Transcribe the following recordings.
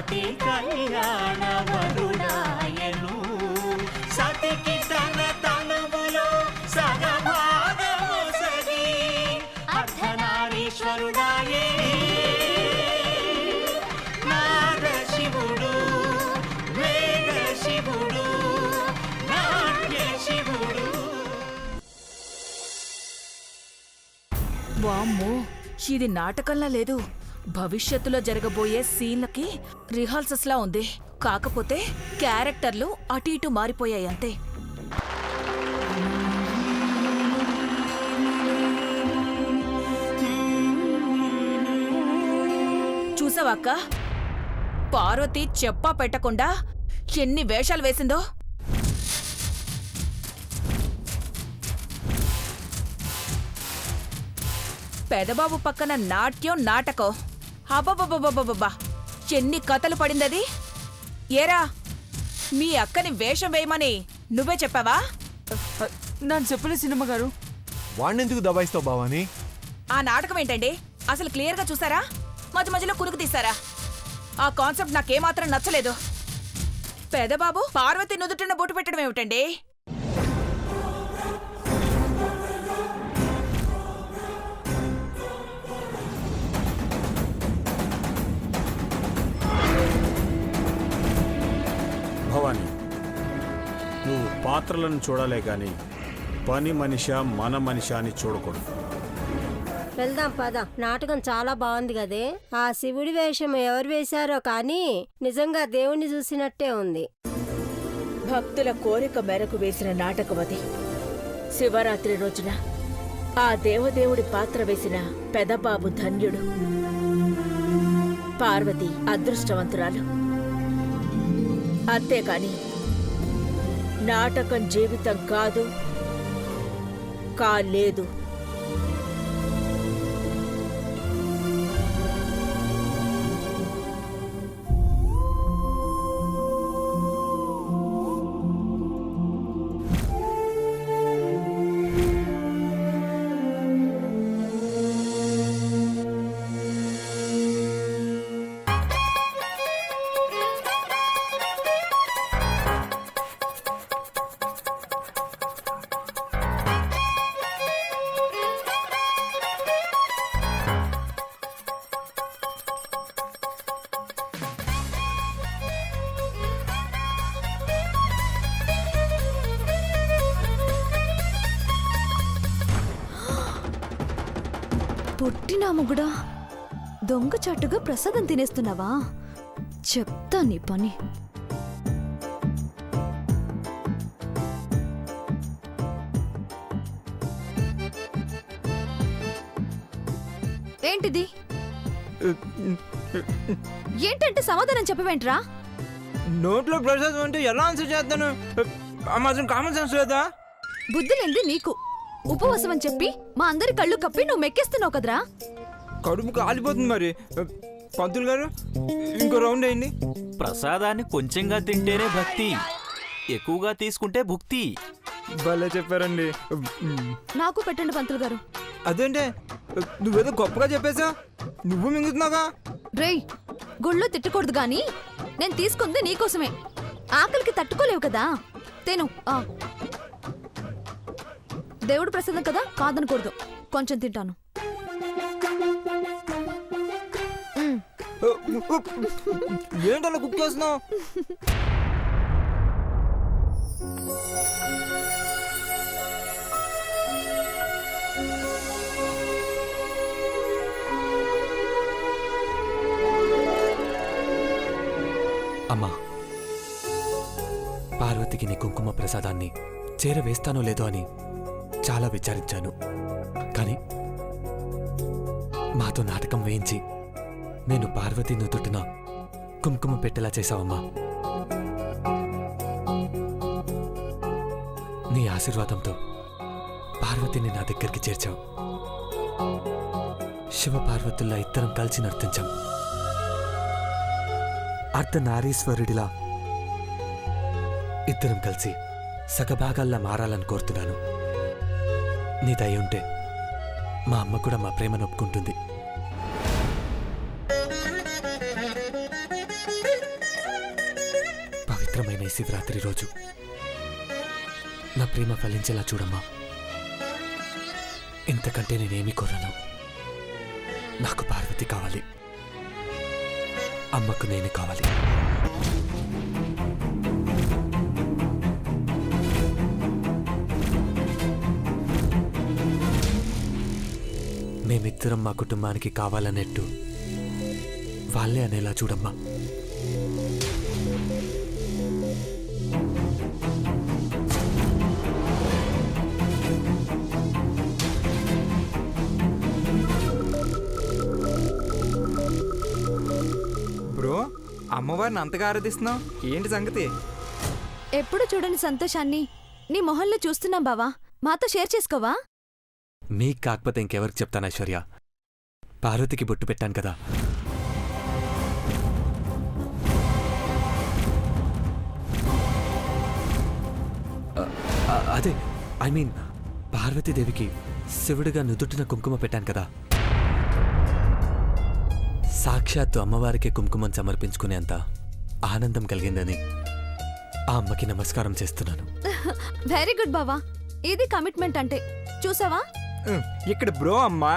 సతి కళ్యాణ వరుడాయను సతికి తన తనువులో సగభాగము సగి అర్ధనారీశ్వరుడాయే నాద శివుడు వేద శివుడు నాట్య శివుడు. వామ్మో, ఇది నాటకంలా లేదు, భవిష్యత్తులో జరగబోయే సీన్లకి రిహార్సల్స్ లా ఉంది. కాకపోతే క్యారెక్టర్లు అటు ఇటు మారిపోయాయి అంతే. చూసావాక్క, పార్వతి చెప్పా పెట్టకుండా ఎన్ని వేషాలు వేసిందో. పెదబాబు పక్కన నాట్యం నాటకం, అబ్బబ్బబ్బబ్బబ్బబ్బా ఎన్ని కథలు పడిందది. ఏరా, మీ అక్కని వేషం వేయమని నువ్వే చెప్పావా? ನಾನು చెప్పలే సినిమా గారు. వాణ్ణెందుకు దబాయిస్తావు బావాని? ఆ నాటకం ఏంటండి? అసలు క్లియర్గా చూసారా? మధ్య మధ్యలో కురుకు తీసారా? ఆ కాన్సెప్ట్ నాకేమాత్రం నచ్చలేదు. పెదబాబు పార్వతి నుదుటిన బొట్టు పెట్టడం ఏమిటండి? భవాని, నువ్వు పాత్రలను చూడాలే గాని పని మనిష మన మనిష అని చూడకూడదు. వెళ్దాం పద. నాటకం చాలా బాగుంది కదే. ఆ శివుడి వేషం ఎవరు వేశారో కానీ నిజంగా దేవుణ్ణి చూసినట్టే ఉంది. భక్తుల కోరిక మేరకు వేసిన నాటకం అది. శివరాత్రి రోజున ఆ దేవదేవుడి పాత్ర వేసిన పెదబాబు ధన్యుడు, పార్వతి అదృష్టవంతురాలు. అంతేకాని నాటకం జీవితం కాదు, కాలేదు. పుట్టినా మొగుడా, దొంగచాటుగా ప్రసాదం తినేస్తున్నావా? చెప్తా నీ పని. ఏంటిది? ఏంటంటే సమాధానం చెప్పవేంట్రా? నోట్లో ప్రసాదం అంటే ఎలా ఆన్సర్ చేస్తాను? ఆ మాత్రం కామన్ సెన్స్ లేదా? బుద్ధి లేనిది నీకు. ఉపవాసం అని చెప్పి మా అందరి కళ్ళు కప్పి నువ్వు మెక్కేస్తున్నావు కదరా. కడుపు కాలిపోతుంది మరి. పంతులు గారు, ఇంకో రౌండ్ అయింది. ప్రసాదాన్ని కొంచెంగా తింటేనే భక్తి, ఎక్కువగా తీసుకుంటే భుక్తి. భలే చెప్పారండి. నాకు పెట్టండి పంతులు గారు. అదేంటే నువ్వేదో గొప్పగా చెప్పేశా, నువ్వు మింగుతున్నాగా. రేయ్, గుళ్ళో తిట్టకూడదు గాని నేను తీసుకుంది నీకోసమే. ఆకలికి తట్టుకోలేవు కదా, తిను. దేవుడు ప్రసాదం కదా, కాదనకూడదు. కొంచెం తింటాను. ఏంటలా కుక్ చేస్తున్నావు? అమ్మా, పార్వతికి నీ కుంకుమ ప్రసాదాన్ని చేరవేస్తానో లేదో అని చాలా విచారించాను. కానీ మాతో నాటకం వేయించి నేను పార్వతి నుదుటిన కుంకుమ పెట్టేలా చేశావమ్మా. నీ ఆశీర్వాదంతో పార్వతిని నా దగ్గరికి చేర్చావు. శివ పార్వతుల్లా ఇద్దరం కలిసి నర్తించాం. అర్ధనారీశ్వరుడిలా ఇద్దరం కలిసి సగభాగాల్లా మారాలని కోరుతున్నాను. నీ దయ ఉంటే మా అమ్మ కూడా మా ప్రేమను ఒప్పుకుంటుంది. పవిత్రమైన ఈ శివరాత్రి రోజు నా ప్రేమ ఫలించేలా చూడమ్మా. ఇంతకంటే నేనేమి కోరను. నాకు పార్వతి కావాలి, అమ్మకు నేను కావాలి. మేమిద్దరం మా కుటుంబానికి కావాలన్నట్టు వాళ్ళే అనేలా చూడమ్మా. బ్రో, అమ్మవారిని అంతగా ఆరాధిస్తున్నావు, ఏంటి సంగతి? ఎప్పుడు చూడని సంతోషాన్ని నీ మొహంలో చూస్తున్నాం బావా. మాతో షేర్ చేసుకోవా? మీకు కాకపోతే ఇంకెవరికి చెప్తాను ఐశ్వర్య. పార్వతికి బొట్టు పెట్టాను కదా. అదే ఐ మీన్ పార్వతీదేవికి శివుడిగా నుదుటిన కుంకుమ పెట్టాను కదా. సాక్షాత్తు అమ్మవారికి కుంకుమను సమర్పించుకునేంత ఆనందం కలిగిందని ఆ అమ్మకి నమస్కారం చేస్తున్నాను. వెరీ గుడ్ బావా. ఇది కమిట్మెంట్ అంటే. చూసావా? ఇక్కడ బ్రో అమ్మా,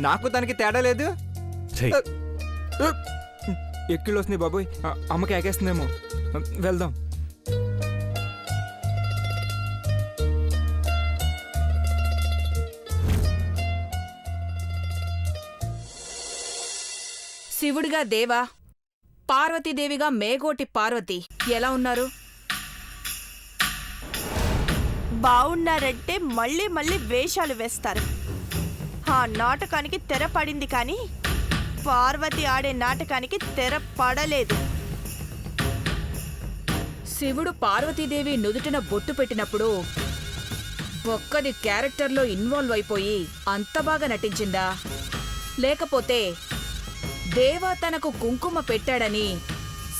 నాకు తనకి తేడా లేదు. ఎక్కిళ్ళు వస్తున్నాయి బాబోయ్, అమ్మకి ఎగేస్తుందేమో. వెళ్దాం. శివుడిగా దేవా, పార్వతీదేవిగా మేగోటి పార్వతి ఎలా ఉన్నారు? బావున్నారంటే మళ్ళీ మళ్ళీ వేషాలు వేస్తారు. ఆ నాటకానికి తెర పడింది కానీ పార్వతి ఆడే నాటకానికి తెర పడలేదు. శివుడు పార్వతీదేవి నుదుటిన బొట్టు పెట్టినప్పుడు ఒక్కది క్యారెక్టర్లో ఇన్వాల్వ్ అయిపోయి అంత బాగా నటించిందా, లేకపోతే దేవా తనకు కుంకుమ పెట్టాడని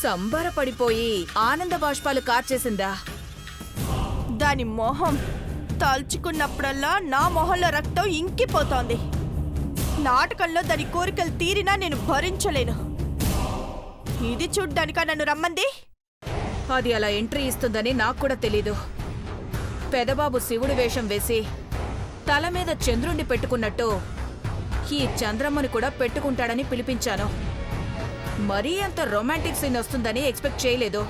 సంబరపడిపోయి ఆనంద బాష్పాలు కార్చేసిందా? దాని మొహం తలుచుకున్నప్పుడల్లా నా మొహంలో రక్తం ఇంకిపోతోంది. నాటకంలో దాని కోరికలు తీరినా నేను భరించలేను. ఇది చూడ్డానికా నన్ను రమ్మంది? అది అలా ఎంట్రీ ఇస్తుందని నాకు కూడా తెలీదు. పెదబాబు శివుడి వేషం వేసి తల మీద చంద్రుణ్ణి పెట్టుకున్నట్టు ఈ చంద్రమ్మని కూడా పెట్టుకుంటాడని పిలిపించాను. మరీ అంత రొమాంటిక్ సీన్ వస్తుందని ఎక్స్పెక్ట్ చేయలేదు.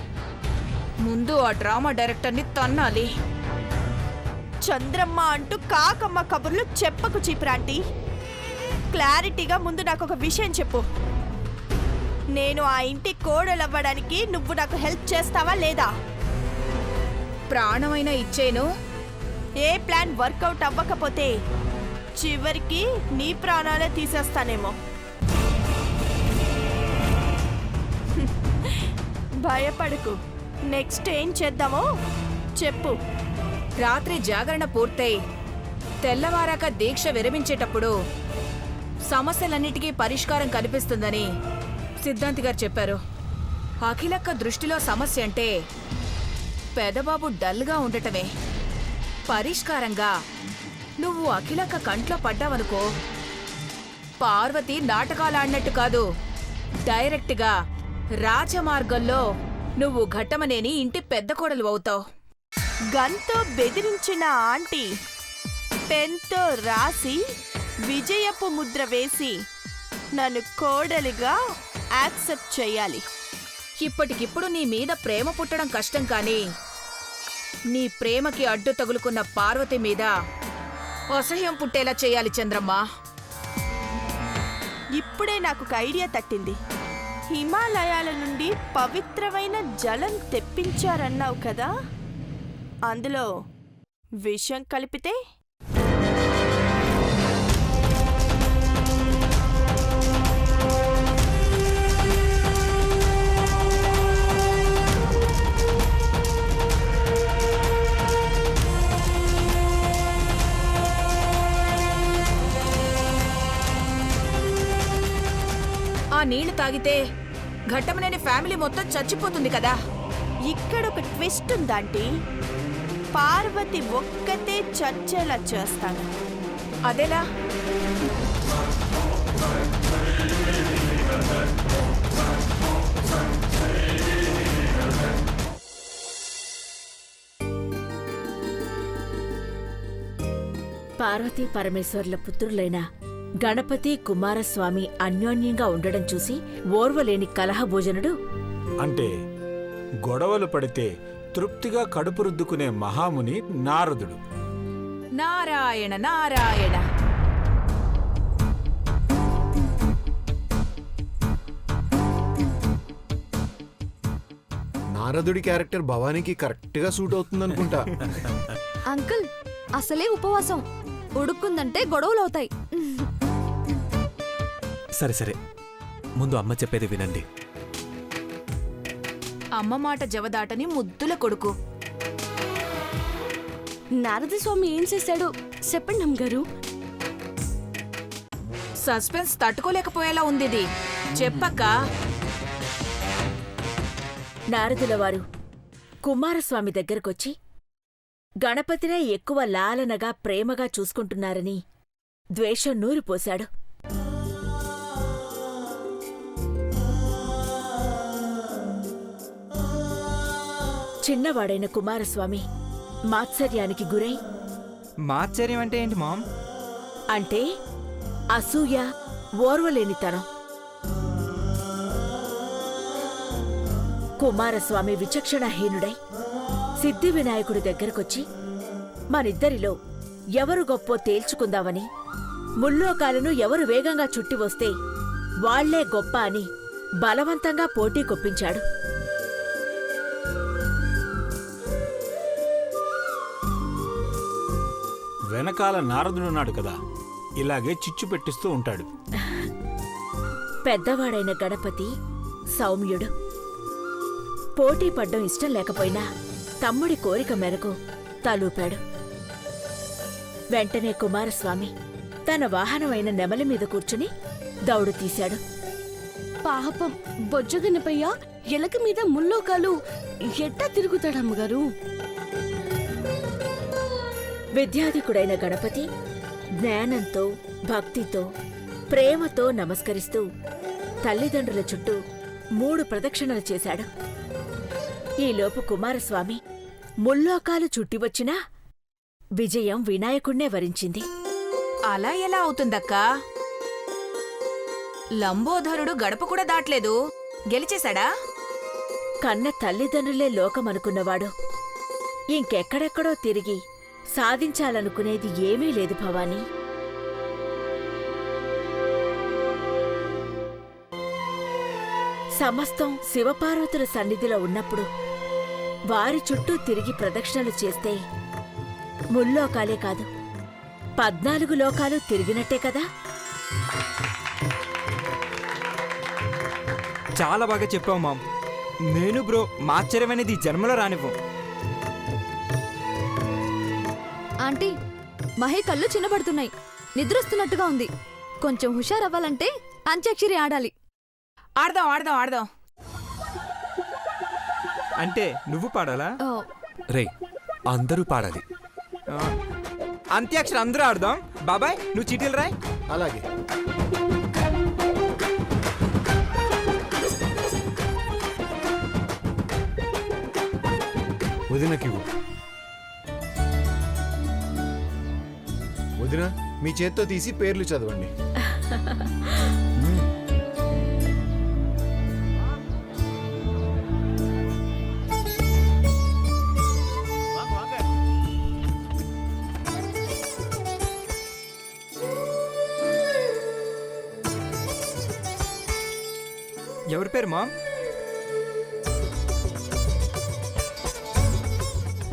ముందు ఆ డ్రామా డైరెక్టర్ని తన్నాలి. చంద్రమ్మ అంటూ కాకమ్మ కబుర్లు చెప్పకు చీపురాంటీ. క్లారిటీగా ముందు నాకు ఒక విషయం చెప్పు. నేను ఆ ఇంటి కోడలవ్వడానికి నువ్వు నాకు హెల్ప్ చేస్తావా లేదా? ప్రాణమైనా ఇచ్చేను. ఏ ప్లాన్ వర్కౌట్ అవ్వకపోతే చివరికి నీ ప్రాణాలే తీసేస్తానేమో. భయపడకు. నెక్స్ట్ ఏం చేద్దామో చెప్పు. రాత్రి జాగరణ పూర్తయి తెల్లవారాక దీక్ష విరమించేటప్పుడు సమస్యలన్నిటికీ పరిష్కారం కనిపిస్తుందని సిద్ధాంతి గారు చెప్పారు. అఖిలక్క దృష్టిలో సమస్య అంటే పెదబాబు డల్గా ఉండటమే. పరిష్కారంగా నువ్వు అఖిలక్క కంట్లో పడ్డావనుకో, పార్వతి నాటకాలాడినట్టు కాదు, డైరెక్ట్గా రాజమార్గంలో నువ్వు ఘట్టమనేని ఇంటి పెద్ద కోడలు అవుతావు. గన్తో బెదిరించిన ఆంటీ పెన్తో రాసి విజయపు ముద్ర వేసి నన్ను కోడలిగా యాక్సెప్ట్ చేయాలి. ఇప్పటికిప్పుడు నీ మీద ప్రేమ పుట్టడం కష్టం, కానీ నీ ప్రేమకి అడ్డు తగులుకున్న పార్వతి మీద అసహ్యం పుట్టేలా చేయాలి చంద్రమ్మ. ఇప్పుడే నాకు ఒక ఐడియా తట్టింది. హిమాలయాల నుండి పవిత్రమైన జలం తెప్పించారన్నావు కదా, అందులో విషం కలిపితే? ఆ నీళ్లు తాగితే ఘట్టమనేని ఫ్యామిలీ మొత్తం చచ్చిపోతుంది కదా. ఇక్కడ ఒక ట్విస్ట్ ఉందాంటీ. పార్వతి ఒక్కతే చచ్చేలా చేస్తాను. అదేలా? పార్వతీ పరమేశ్వర్ల పుత్రులైన గణపతి కుమారస్వామి అన్యోన్యంగా ఉండడం చూసి ఓర్వలేని కలహభోజనుడు అంటే గొడవలు పడితే తృప్తిగా కడుపు రుద్దుకునే మహాముని నారదుడు. నారాయణ నారాయణ. నారదుడి క్యారెక్టర్ భవానీకి కరెక్ట్ గా సూట్ అవుతుంది అనుకుంటా. అంకుల్ అసలే ఉపవాసం, ఉడుక్కుందంటే గొడవలవుతాయి. సరే సరే, ముందు అమ్మ చెప్పేది వినండి. అమ్మ మాట జవదాటని ముద్దుల కొడుకు. నారద స్వామి ఏం చేశాడు చెప్పండి అమ్మగారు. సస్పెన్స్ తట్టుకోలేకపోయేలా ఉంది. చెప్పక్క. నారదుల వారు కుమారస్వామి దగ్గరకొచ్చి గణపతినే ఎక్కువ లాలనగా ప్రేమగా చూసుకుంటున్నారని ద్వేషం నూరిపోశాడు. చిన్నవాడైన కుమారస్వామి మాత్సర్యానికి గురై, మాత్సర్యం అంటే ఏంటి మామ్? అంటే అసూయ, ఓర్వలేనితనం. కుమారస్వామి విచక్షణహీనుడై సిద్ధి వినాయకుడి దగ్గరకొచ్చి మనిద్దరిలో ఎవరు గొప్పో తేల్చుకుందామని, ముల్లోకాలను ఎవరు వేగంగా చుట్టివస్తే వాళ్లే గొప్ప అని బలవంతంగా పోటీ కొప్పించాడు. వెనకాల నారదుడున్నాడు కదా, ఇలాగే చిచ్చు పెట్టిస్తూ ఉంటాడు. పెద్దవాడైన గణపతి సౌమ్యుడు. పోటీ పడ్డం ఇష్టం లేకపోయినా తమ్ముడి కోరిక మేరకు తలూపాడు. వెంటనే కుమారస్వామి తన వాహనమైన నెమలి మీద కూర్చుని దౌడు తీశాడు. పాపం బొజ్జగనపయ్య ఎలక మీద ముల్లోకాలు ఎట్టా తిరుగుతాడమ్మగారు. విద్యాధికుడైన గణపతి జ్ఞానంతో, భక్తితో, ప్రేమతో నమస్కరిస్తూ తల్లిదండ్రుల చుట్టూ 3 ప్రదక్షిణలు చేశాడు. ఈలోపు కుమారస్వామి ముల్లోకాలు చుట్టివచ్చినా విజయం వినాయకుణ్ణే వరించింది. అలా ఎలా అవుతుందక్కా? లంబోదరుడు గడప కూడా దాట్లేదు, గెలిచేశాడా? కన్న తల్లిదండ్రులే లోకమనుకున్నవాడు ఇంకెక్కడెక్కడో తిరిగి సాధించాలనుకునేది ఏమీ లేదు భవానీ. సమస్తం శివపార్వతుల సన్నిధిలో ఉన్నప్పుడు వారి చుట్టూ తిరిగి ప్రదక్షిణలు చేస్తే ముల్లోకాలే కాదు 14 లోకాలు తిరిగినట్టే కదా. చాలా బాగా చెప్పావు మామ్. నేను బ్రో మాత్సర్యం అనేది ఈ జన్మలో రానివ్వు. ఆంటీ, మహి కళ్ళు చిన్నబడుతున్నాయి, నిద్రొస్తున్నట్టుగా ఉంది. కొంచెం హుషారవ్వాలంటే అంత్యాక్షరి ఆడాలి. ఆడదాం ఆడదాం ఆడదాం. అంటే నువ్వు పాడాలా? ఓ, రే, అందరూ పాడాలి. ఆ, అంత్యాక్షరి అందరూ ఆడదాం. బాబాయ్ నువ్వు చీటీలు రాయ్. అలాగే. వదినకివ్వు. వదిన, మీ చేత్తో తీసి పేర్లు చదవండి. ఎవరి పేరు మామ్?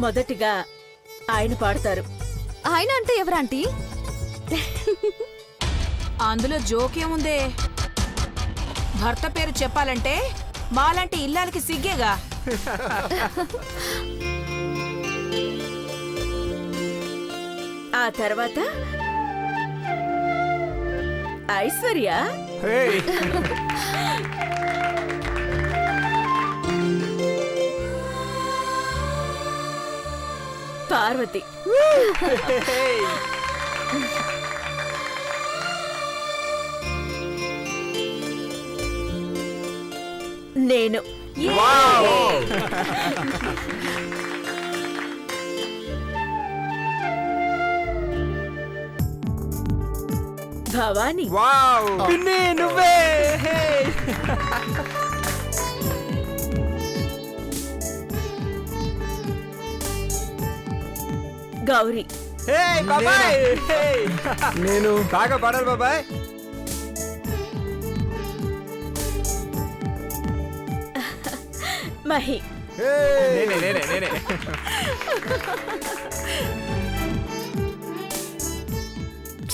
మొదటిగా ఆయన పాడతారు. ఆయన అంటే ఎవరాంటీ? అందులో జోకేముందే? భర్త పేరు చెప్పాలంటే మాలాంటి ఇల్లాలకి సిగ్గేగా. ఆ తర్వాత ఐశ్వర్య, హేయ్. పార్వతి, హేయ్. నేను. భవానీ వావ్ పిన్ని నువ్వే హే. గౌరీ హే బాబాయ్ హే. నేను బాగా పాడాలి బాబాయ్. మహి నేనే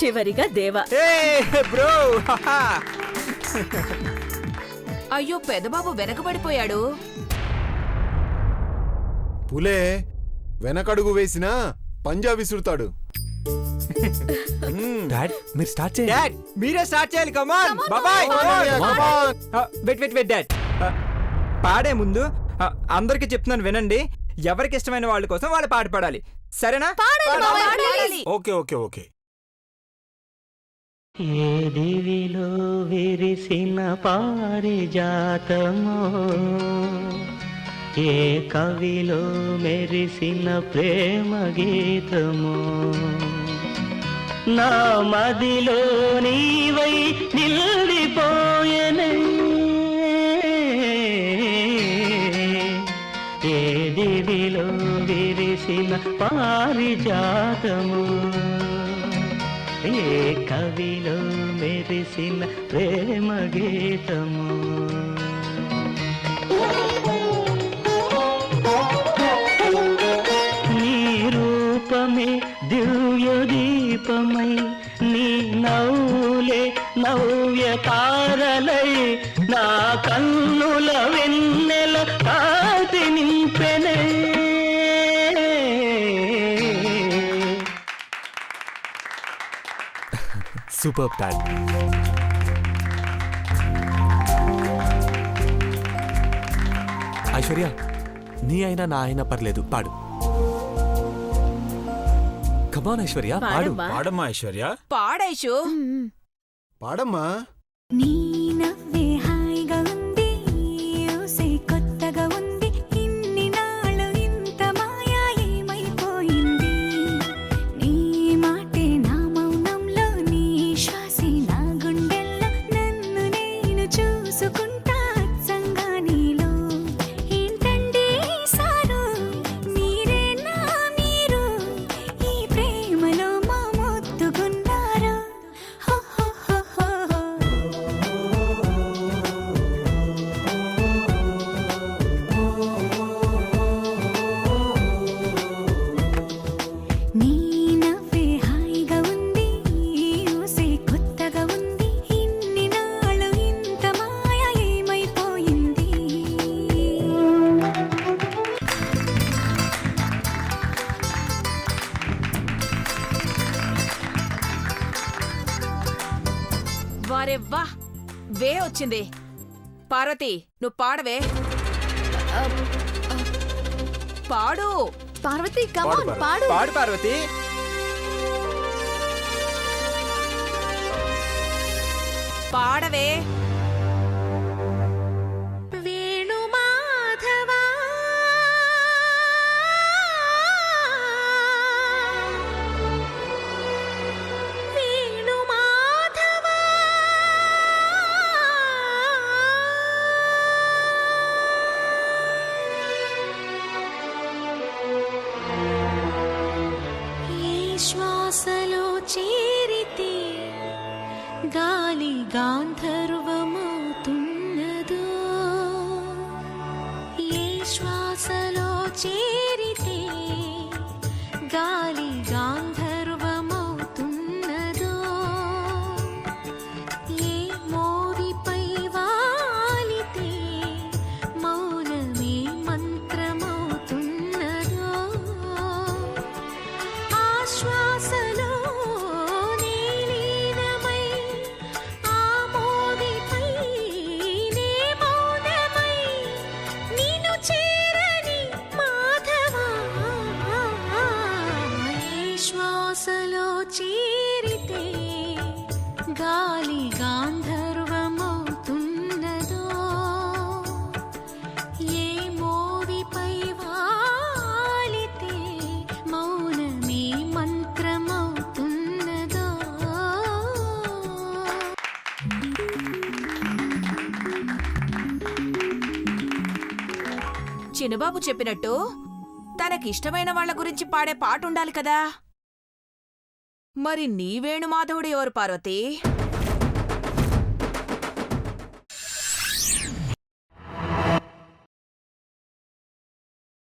చివరిగా దేవా. హే బ్రో అయ్యో పెదబాబు వెనకబడిపోయాడు. పులే వెనకడుగు వేసినా పంజా విసురుతాడు. డాడ్ మీరు స్టార్ట్ చేయండి. డాడ్ మీరే స్టార్ట్ చేయాలి. కమాన్ బాబాయ్. Wait dad. పాడే ముందు అందరికి చెప్తున్నాను వినండి. ఎవరికి ఇష్టమైన వాళ్ళ కోసం వాళ్ళు పాట పాడాలి. సరేనా? Okay okay okay. ఏ దివిలో విరిసిన పారిజాతమో, ఏ కవిలో మెరిసిన ప్రేమ గీతమో, నా మదిలో నీవై నిలిపోయెనే. ఏ దివిలో విరిసిన పారిజాతము, ఏ కవిలో మెరిసిన ప్రేమ గీతము. నీ రూపమే దివ్య దీపమై, నీ నవ్వులే నవ్య తారలై, నా కన్నుల వెన్నెల కాంతి నింపెనే. Super dad. ఐశ్వర్య నీ అయినా నా అయినా పర్లేదు, పాడు. కమాన్ ఐశ్వర్య పాడు. పాడమ్మా. పాడమ్మా ఐశ్వర్య. పాడైషు. పాడమ్మా. నీ నవ్వే హాయిగా ఉంది, ఊసే కొత్తగా ఉంది, ఇన్ని నాళ్ళు ఇంత మాయా ఏమైపోయింది. నీ మాటే నా మౌనంలో, నీ శ్వాసే నా గుండెల్లో, నన్ను నేను చూసుకుంటా అచ్చంగా నీలో. ఏంటండి సారు, మీరే నా మీరు, ఈ ప్రేమలో మా ముద్దుగున్నారు. హో హో హో హో. నీ నవ్వే హాయిగా ఉంది, ఊసే కొత్తగా ఉంది, ఇన్ని నాళ్ళు ఇంత మాయ ఏమైపోయింది. వారే వా వే వచ్చింది. పార్వతి నువ్వు పాడవే. పాడు. పార్వతి కమాన్ పాడు, పాడు. పాడు పార్వతి. పాడవే. వేణు మాధవా, వేణు మాధవా, ఏ శ్వాసలో చేరితే గాలి గాంధర్వమవుతున్నదో, ఏ శ్వాసలో చేరితే గాలి గాంధర్వమవుతున్నదో, ఏ మోవిపై వాలితే మౌనమే మంత్రమవుతున్నదో, ఆ శ్వాసలో నీలీనమై, ఆ మోవిపై నే మౌనమై, నిన్ను చేరని మాధవా. ఏ శ్వాసలో చేరితే గాలి గాంధర్వమవుతున్నదో, ఏ మోవిపై వాలితే మౌనమే మంత్రమవుతున్నదో. చిన్నబాబు చెప్పినట్టు తనకిష్టమైన వాళ్ల గురించి పాడే పాటుండాలి కదా. మరి నీ వేణుమాధవుడు ఎవరు పార్వతి?